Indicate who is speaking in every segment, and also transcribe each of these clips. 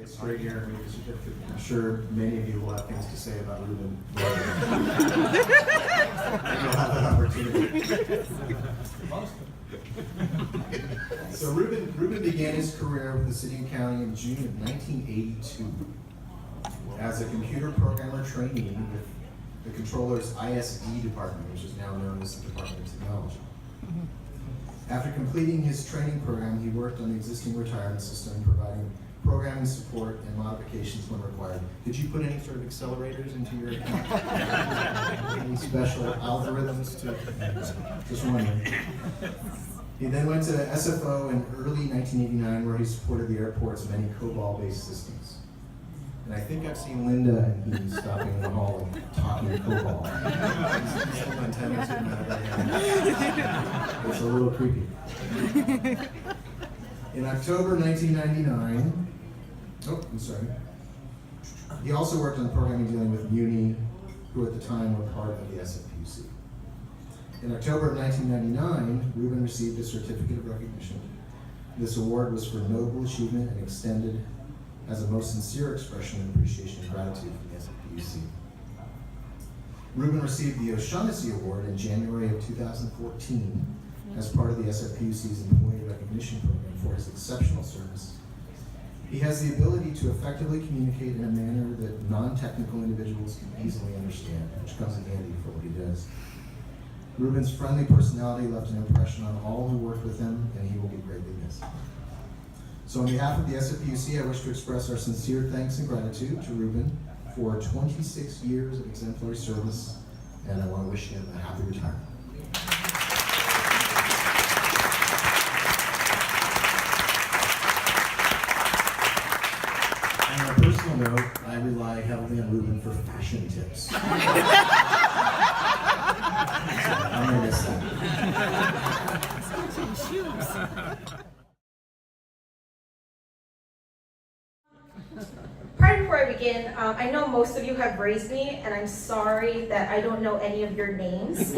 Speaker 1: It's right here in the certificate. I'm sure many of you will have things to say about Ruben. You'll have that opportunity. So Ruben began his career with the City and County in June of 1982 as a computer programmer trainee with the Controller's ISD department, which is now known as the Department of Technology. After completing his training program, he worked on the existing retirement system, providing programming support and modifications when required. Did you put any sort of accelerators into your account? Any special algorithms to, just wondering. He then went to SFO in early 1989, where he supported the airport's many COBOL-based systems. And I think I've seen Linda and he stopping in the hall and talking COBOL. These little antennas sitting out of their head. It's a little creepy. In October 1999, he also worked on programming dealing with Muni, who at the time were part of the SFPUC. In October of 1999, Ruben received a certificate of recognition. This award was for noble achievement and extended as a most sincere expression of appreciation and gratitude from the SFPUC. Ruben received the O'Shaughnessy Award in January of 2014 as part of the SFPUC's Employee Recognition Program for his exceptional service. He has the ability to effectively communicate in a manner that non-technical individuals can easily understand, which comes in handy for what he does. Ruben's friendly personality left an impression on all who worked with him, and he will be greatly missed. So on behalf of the SFPUC, I wish to express our sincere thanks and gratitude to Ruben for 26 years of exemplary service, and I want to wish him a happy retirement. On a personal note, I rely heavily on Ruben for fashion tips. So I'm going to miss that.
Speaker 2: Right before I begin, I know most of you have raised me, and I'm sorry that I don't know any of your names.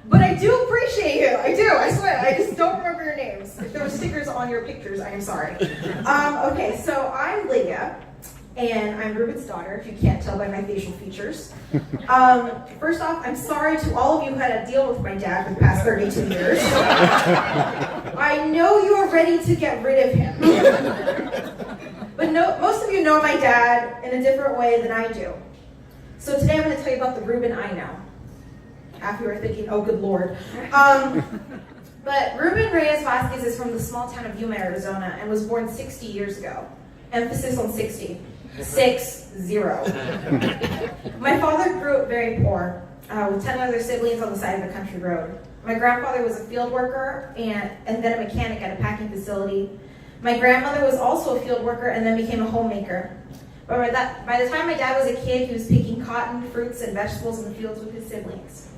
Speaker 2: But I do appreciate you. I do, I swear. I just don't remember your names. If there were stickers on your pictures, I am sorry. Okay, so I'm Lydia, and I'm Ruben's daughter, if you can't tell by my facial features. First off, I'm sorry to all of you who had to deal with my dad for the past 32 years. I know you are ready to get rid of him. But most of you know my dad in a different way than I do. So today I'm going to tell you about the Ruben I know. Half you are thinking, oh good Lord. But Ruben Reyes Vasquez is from the small town of Yuma, Arizona, and was born 60 years ago. Emphasis on 60. 6-0. My father grew up very poor, with 10 other siblings on the side of a country road. My grandfather was a field worker and then a mechanic at a packing facility. My grandmother was also a field worker and then became a homemaker. But by the time my dad was a kid, he was picking cotton, fruits, and vegetables in the fields with his siblings.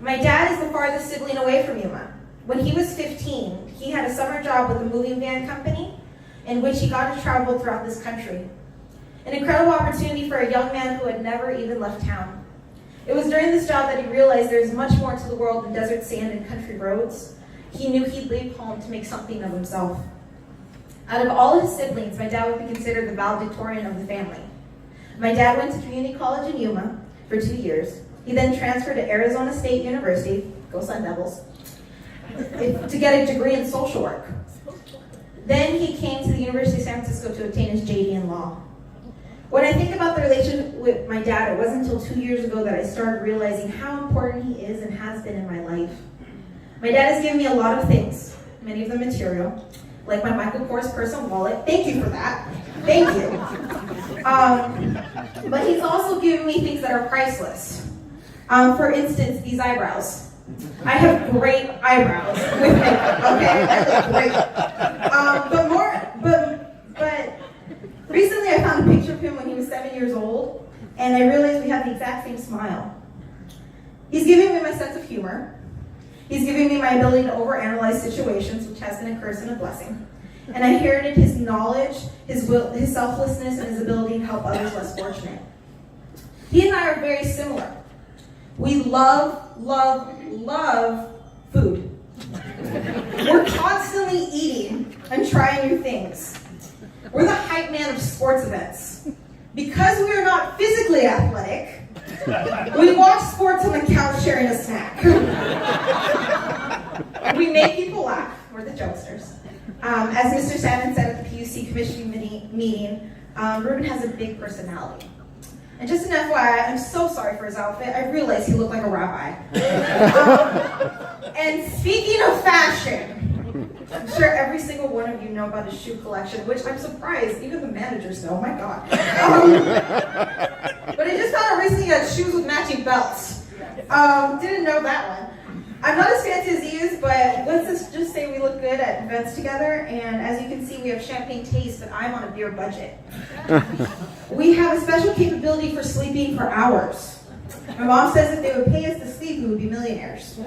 Speaker 2: My dad is the farthest sibling away from Yuma. When he was 15, he had a summer job with a moving van company in which he got to travel throughout this country. An incredible opportunity for a young man who had never even left town. It was during this job that he realized there's much more to the world than desert sand and country roads. He knew he'd leave home to make something of himself. Out of all his siblings, my dad would be considered the valedictorian of the family. My dad went to community college in Yuma for 2 years. He then transferred to Arizona State University, go Sun Devils, to get a degree in social work. Then he came to the University of San Francisco to obtain his JD in law. When I think about the relationship with my dad, it wasn't until 2 years ago that I started realizing how important he is and has been in my life. My dad has given me a lot of things, many of them material, like my Michael Kors purse and wallet. Thank you for that. Thank you. But he's also given me things that are priceless. For instance, these eyebrows. I have great eyebrows with makeup, okay? I look great. But recently I found a picture of him when he was 7 years old, and I realized we have the exact same smile. He's giving me my sense of humor. He's giving me my ability to overanalyze situations, which has been a curse and a blessing. And I inherited his knowledge, his selflessness, and his ability to help others less fortunate. He and I are very similar. We love food. We're constantly eating and trying new things. We're the hype man of sports events. Because we are not physically athletic, we watch sports on the couch sharing a snack. We make people laugh. We're the jokesters. As Mr. Salmon said at the PUC commission meeting, Ruben has a big personality. And just an FYI, I'm so sorry for his outfit. I realized he looked like a rabbi. And speaking of fashion, I'm sure every single one of you know about his shoe collection, which I'm surprised even the managers know. Oh my God. But I just found out recently he had shoes with matching belts. Didn't know that one. I'm not as fancy as he is, but let's just say we look good at events together. And as you can see, we have champagne taste, but I'm on a beer budget. We have a special capability for sleeping for hours. My mom says if they would pay us to sleep, we would be millionaires.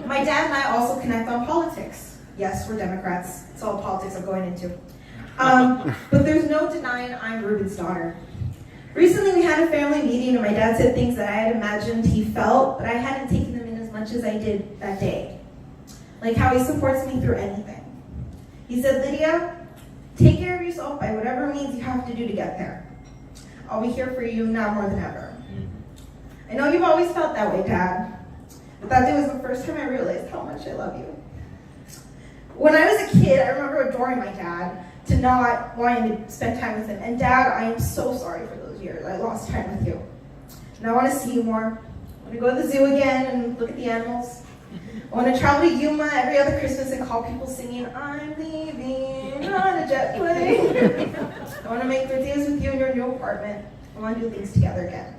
Speaker 2: My dad and I also connect on politics. Yes, we're Democrats. It's all politics I'm going into. But there's no denying I'm Ruben's daughter. Recently, we had a family meeting, and my dad said things that I had imagined he felt, but I hadn't taken them in as much as I did that day. Like how he supports me through anything. He said, Lydia, take care of yourself by whatever means you have to do to get there. I'll be here for you now more than ever. I know you've always felt that way, Dad, but that day was the first time I realized how much I love you. When I was a kid, I remember adoring my dad to not wanting to spend time with him. And Dad, I am so sorry for those years I lost time with you. And I want to see you more. I want to go to the zoo again and look at the animals. I want to travel to Yuma every other Christmas and call people singing, I'm leaving on a jet plane. I want to make birthdays with you in your new apartment. I want to do things together again.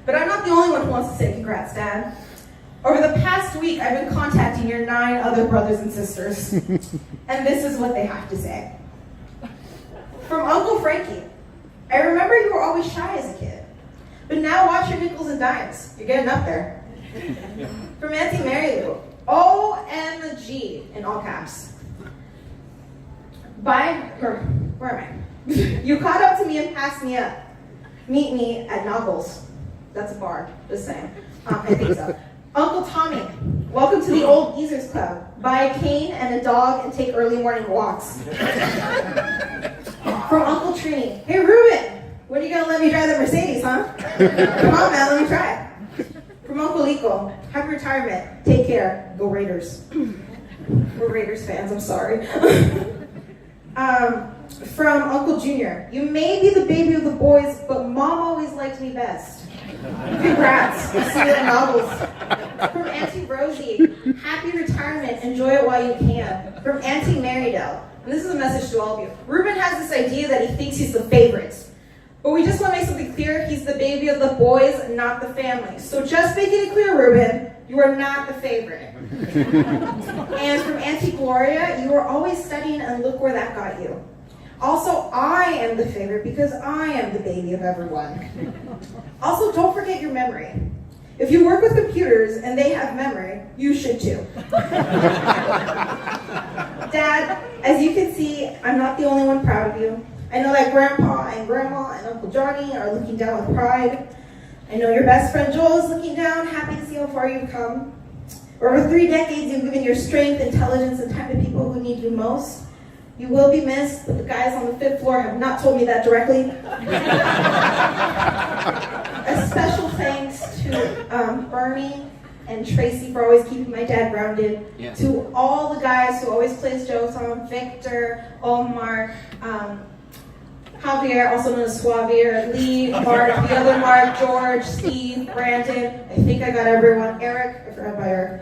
Speaker 2: But I'm not the only one who wants to say congrats, Dad. Over the past week, I've been contacting your 9 other brothers and sisters. And this is what they have to say. From Uncle Frankie, I remember you were always shy as a kid. But now watch your nickels and dimes. You're getting up there. From Auntie Mary Lou, OMG in all caps. Where am I? You caught up to me and passed me up. Meet me at Nuggles. That's a bar, just saying. I think so. Uncle Tommy, welcome to the Old Geezers Club. Buy a cane and a dog and take early morning walks. From Uncle Trini, hey Ruben, when are you gonna let me drive the Mercedes, huh? Come on, man, let me try. From Uncle Lico, happy retirement, take care, go Raiders. We're Raiders fans, I'm sorry. From Uncle Junior, you may be the baby of the boys, but Mom always liked me best. Congrats, see you at Novels. From Auntie Rosie, happy retirement, enjoy it while you can. From Auntie Marydell, and this is a message to all of you. Ruben has this idea that he thinks he's the favorite. But we just want to make something clear, he's the baby of the boys, not the family. So just making it clear, Ruben, you are not the favorite. And from Auntie Gloria, you were always studying and look where that got you. Also, I am the favorite because I am the baby of everyone. Also, don't forget your memory. If you work with computers and they have memory, you should too. Dad, as you can see, I'm not the only one proud of you. I know that Grandpa and Grandma and Uncle Johnny are looking down with pride. I know your best friend Joel is looking down, happy to see how far you've come. For over 3 decades, you've given your strength, intelligence, and time to people who need you most. You will be missed, but the guys on the 5th floor have not told me that directly. A special thanks to Bernie and Tracy for always keeping my dad grounded. Yeah. To all the guys who always plays jokes on Victor, Omar, Javier, also known as Suavier, Lee, Mark, the other Mark, George, Steve, Brandon. I think I got everyone. Eric, I forgot about Eric.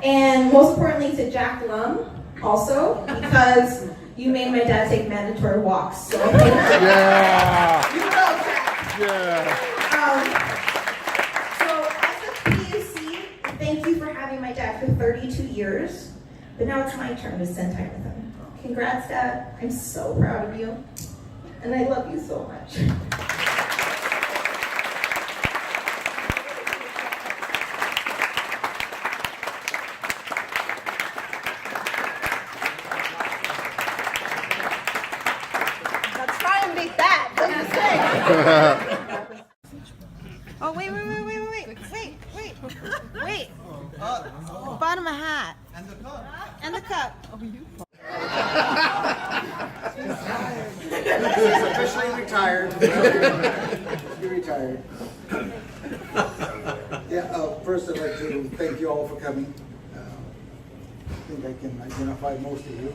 Speaker 2: And most importantly to Jack Lum, also, because you made my dad take mandatory walks. So I think you know Jack. Yeah. So SFPUC, thank you for having my dad for 32 years. But now it's my turn to spend time with him. Congrats, Dad. I'm so proud of you. And I love you so much. Let's try and beat that. Oh, wait. Bottom of hat. And the cup. And the cup. Oh, you.
Speaker 3: He's officially retired. You're retired. Yeah, first I'd like to thank you all for coming. I think I can identify most of you.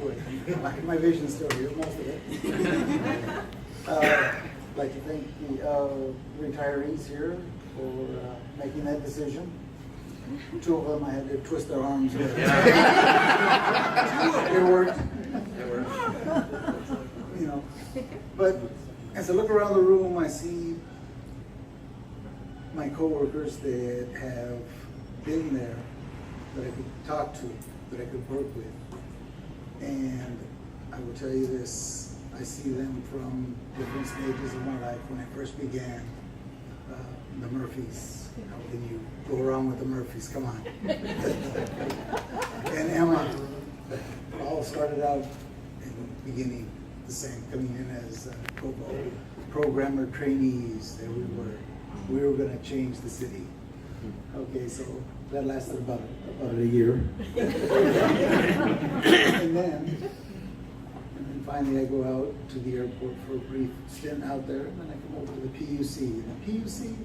Speaker 3: My vision's still here, most of it. I'd like to thank the retirees here for making that decision. 2 of them I had to twist their arms with. It worked. You know, but as I look around the room, I see my coworkers that have been there, that I could talk to, that I could work with. And I will tell you this, I see them from different stages of my life. When I first began, the Murphys, how can you go wrong with the Murphys? Come on. And Emma, all started out in the beginning the same, coming in as programmer trainees that we were going to change the city. Okay, so that lasted about a year. and then finally I go out to the airport for a brief stint out there, and then I come over to the PUC. And the PUC,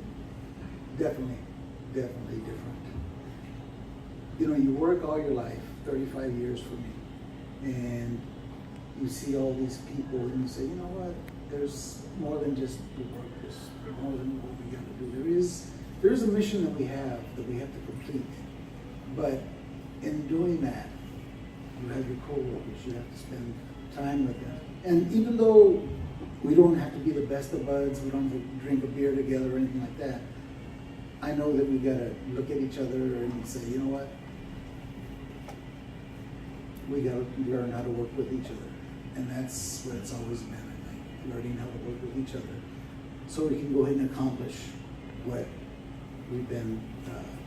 Speaker 3: definitely different. You know, you work all your life, 35 years for me, and you see all these people and you say, you know what, there's more than just the work, there's more than what we got to do. There is a mission that we have to complete. But in doing that, you have your co-workers, you have to spend time with them. And even though we don't have to be the best of buds, we don't have to drink a beer together or anything like that, I know that we gotta look at each other and say, you know what? We gotta learn how to work with each other. And that's what it's always been, I think, learning how to work with each other. So we can go ahead and accomplish what we've been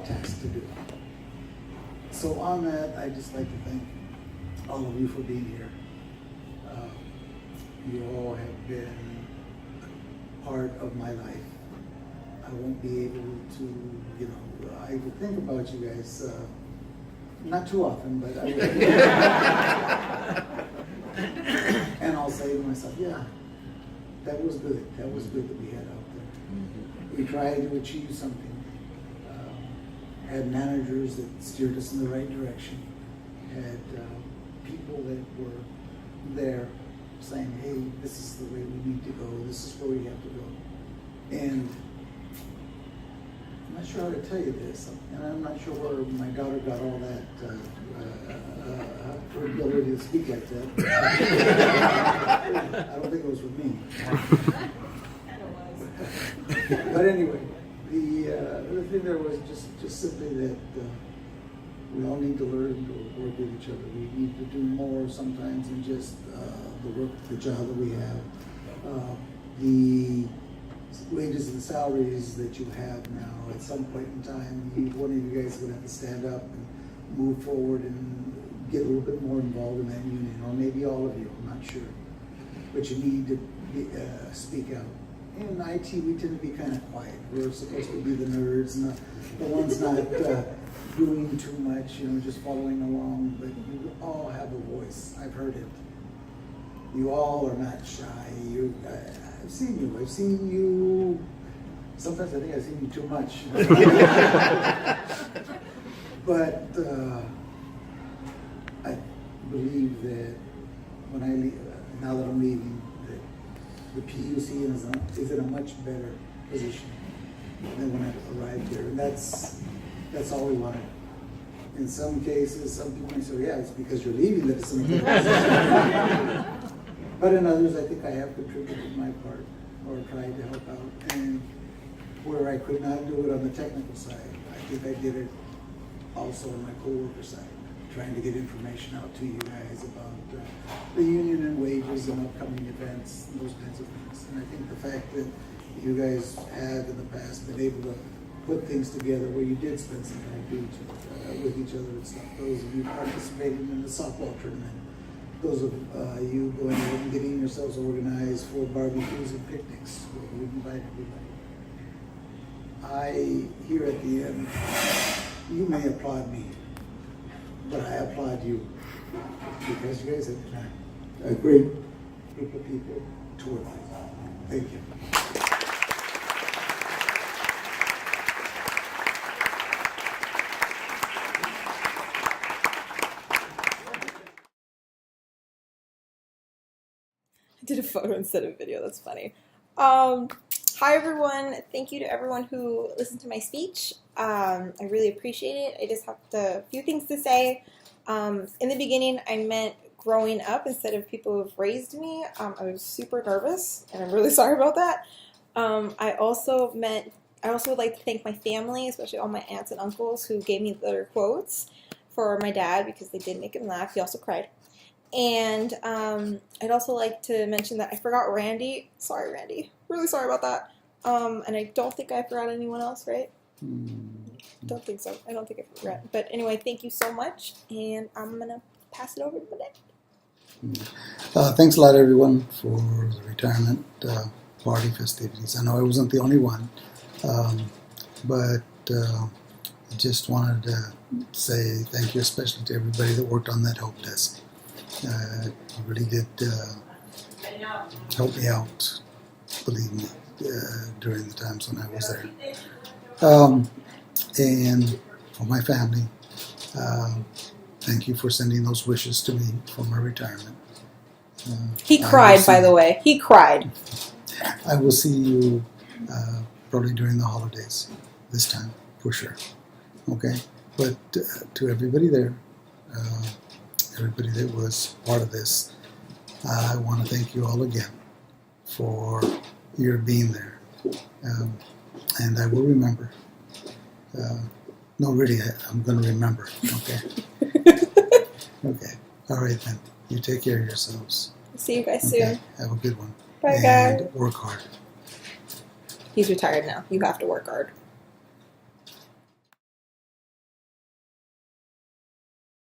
Speaker 3: tasked to do. So on that, I'd just like to thank all of you for being here. You all have been part of my life. I won't be able to, you know, I would think about you guys, not too often, but I would. And I'll say to myself, yeah, that was good. That was good that we had out there. We tried to achieve something. Had managers that steered us in the right direction. Had people that were there saying, hey, this is the way we need to go. This is where we have to go. And I'm not sure how to tell you this, and I'm not sure where my daughter got all that her ability to speak like that. I don't think it was from me. But anyway, the thing there was just simply that we all need to learn to work with each other. We need to do more sometimes than just the job that we have. The wages and salaries that you have now, at some point in time, one of you guys is going to have to stand up and move forward and get a little bit more involved in that union, or maybe all of you, I'm not sure. But you need to speak out. In IT, we tend to be kind of quiet. We're supposed to be the nerds and the ones not doing too much, you know, just following along, but you all have a voice. I've heard it. You all are not shy. I've seen you. I've seen you. Sometimes I think I've seen you too much. But I believe that when I leave, now that I'm leaving, that the PUC is in a much better position than when I arrived here. And that's all we wanted. In some cases, some people may say, yeah, it's because you're leaving that it's in a better position. But in others, I think I have contributed my part, or tried to help out. And where I could not do it on the technical side, I think I did it also on my co-worker side, trying to get information out to you guys about the union and wages and upcoming events, and those kinds of things. And I think the fact that you guys have in the past been able to put things together where you did spend some time with each other and stuff. Those of you participating in the softball tournament, those of you going out and getting yourselves organized for barbecues and picnics, where we invite everybody. Here at the end, you may applaud me, but I applaud you, because you guys have been a great group of people toward it. Thank you.
Speaker 4: I did a photo instead of video. That's funny. Hi, everyone. Thank you to everyone who listened to my speech. I really appreciate it. I just have a few things to say. In the beginning, I meant growing up instead of people who've raised me. I was super nervous, and I'm really sorry about that. I also would like to thank my family, especially all my aunts and uncles who gave me their quotes for my dad because they did make him laugh. He also cried. And I'd also like to mention that I forgot Randy. Sorry, Randy. Really sorry about that. And I don't think I forgot anyone else, right? Don't think so. I don't think I forgot. But anyway, thank you so much. And I'm going to pass it over to Manette.
Speaker 3: Thanks a lot, everyone, for the retirement party festivities. I know I wasn't the only one, but I just wanted to say thank you, especially to everybody that worked on that help desk. You really did help me out, believe me, during the times when I was there. And for my family, thank you for sending those wishes to me for my retirement.
Speaker 4: He cried, by the way. He cried.
Speaker 3: I will see you probably during the holidays this time, for sure. Okay? But to everybody there, everybody that was part of this, I want to thank you all again for your being there. And I will remember. No, really, I'm going to remember. Okay? Okay. All right, then. You take care of yourselves.
Speaker 4: See you guys
Speaker 3: Okay?
Speaker 4: soon.
Speaker 3: Have a good one.
Speaker 4: Bye,
Speaker 3: and
Speaker 4: guys.
Speaker 3: work hard.
Speaker 4: He's retired now. You have to work hard.